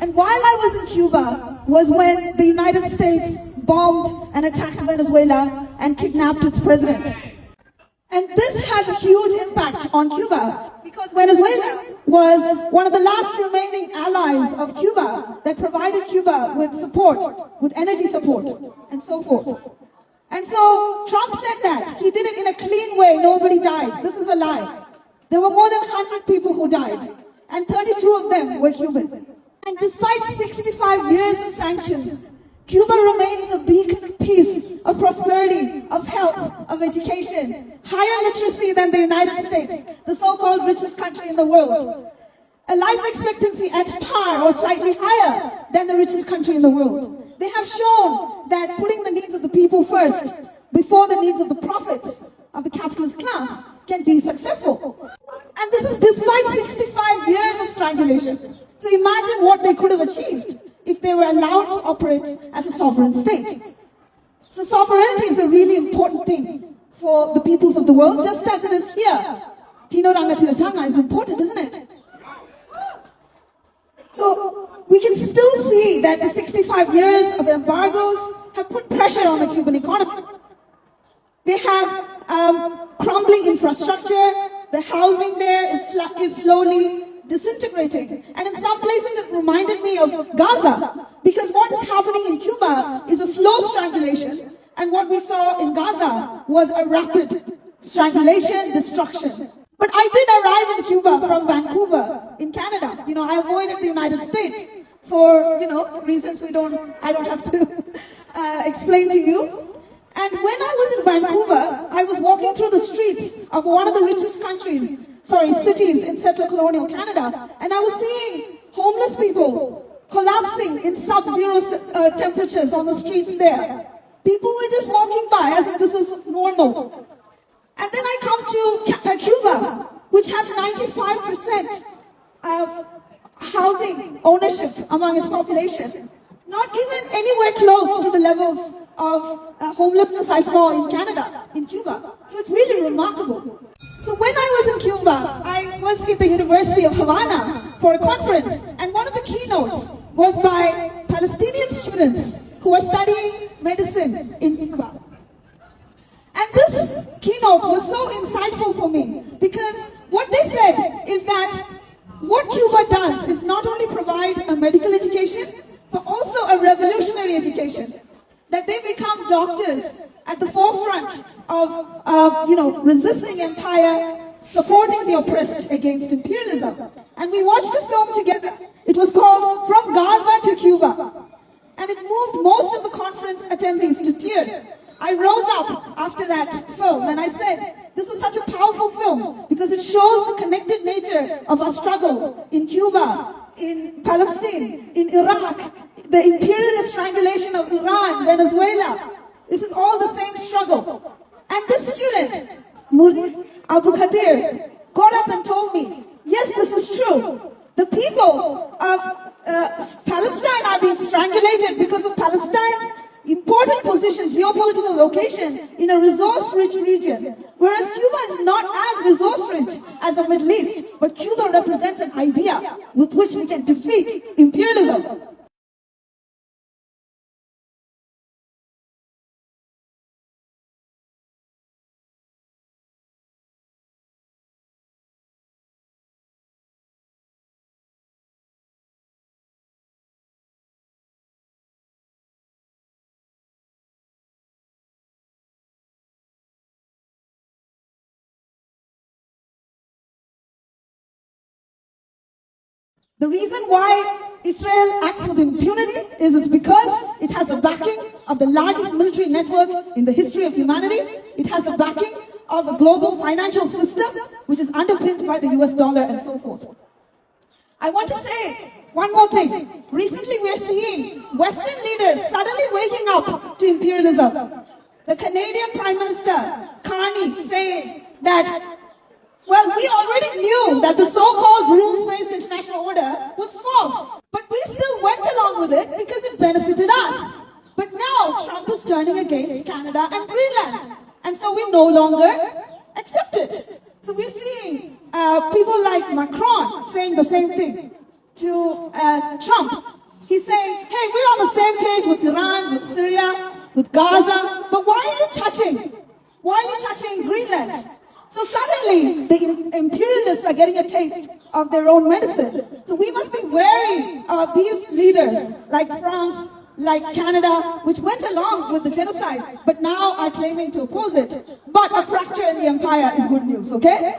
And while I was in Cuba was when the United States bombed and attacked Venezuela and kidnapped its president. And this has a huge impact on Cuba because Venezuela was one of the last remaining allies of Cuba that provided Cuba with support, with energy support, and so forth. And so Trump said that. He did it in a clean way. Nobody died. This is a lie. There were more than 100 people who died, and 32 of them were Cuban. And despite 65 years of sanctions, Cuba remains a beacon of peace, of prosperity, of health, of education, higher literacy than the United States, the so-called richest country in the world. A life expectancy at par or slightly higher than the richest country in the world. They have shown that putting the needs of the people first, before the needs of the profits of the capitalist class, can be successful. And this is despite 65 years of strangulation. So imagine what they could have achieved if they were allowed to operate as a sovereign state. So sovereignty is a really important thing for the peoples of the world, just as it is here. Tino Ranga Tiratanga is important, isn't it? So we can still see that the 65 years of embargoes have put pressure on the Cuban economy. They have crumbling infrastructure. The housing there is slowly disintegrating. And in some places it reminded me of Gaza, because what is happening in Cuba is a slow strangulation, and what we saw in Gaza was a rapid strangulation, destruction. But I did arrive in Cuba from Vancouver in Canada. You know, I avoided the United States for, reasons I don't have to explain to you. And when I was in Vancouver, I was walking through the streets of one of the richest cities in settler colonial Canada, and I was seeing homeless people collapsing in sub-zero temperatures on the streets there. People were just walking by as if this was normal. And then I come to Cuba, which has 95% housing ownership among its population. Not even anywhere close to the levels of homelessness I saw in Canada, in Cuba. So it's really remarkable. So when I was in Cuba, I was at the University of Havana for a conference, and one of the keynotes was by Palestinian students who are studying medicine in Cuba. And this keynote was so insightful for me, because what they said is that what Cuba does is not only provide a medical education, but also a revolutionary education. That they become doctors at the forefront of, resisting empire, supporting the oppressed against imperialism. And we watched a film together. It was called From Gaza to Cuba. And it moved most of the conference attendees to tears. I rose up after that film and I said, this was such a powerful film because it shows the connected nature of our struggle in Cuba, in Palestine, in Iraq, the imperialist strangulation of Iran, Venezuela. This is all the same struggle. And this student, Murid Abu Khadir, got up and told me, yes, this is true. The people of Palestine are being strangulated because of Palestine's important position, geopolitical location in a resource-rich region. Whereas Cuba is not as resource-rich as the Middle East, but Cuba represents an idea with which we can defeat imperialism. The reason why Israel acts with impunity is it's because it has the backing of the largest military network in the history of humanity. It has the backing of a global financial system which is underpinned by the US dollar and so forth. I want to say one more thing. Recently we are seeing Western leaders suddenly waking up to imperialism. The Canadian Prime Minister, Carney, saying that well, we already knew that the so-called rules-based international order was false. But we still went along with it because it benefited us. But now Trump is turning against Canada and Greenland. And so we no longer accept it. So we're seeing people like Macron saying the same thing to Trump. He's saying, hey, we're on the same page with Iran, with Syria, with Gaza, but why are you touching? Why are you touching Greenland? So suddenly, the imperialists are getting a taste of their own medicine. So we must be wary of these leaders, like France, like Canada, which went along with the genocide, but now are claiming to oppose it. But a fracture in the empire is good news, okay?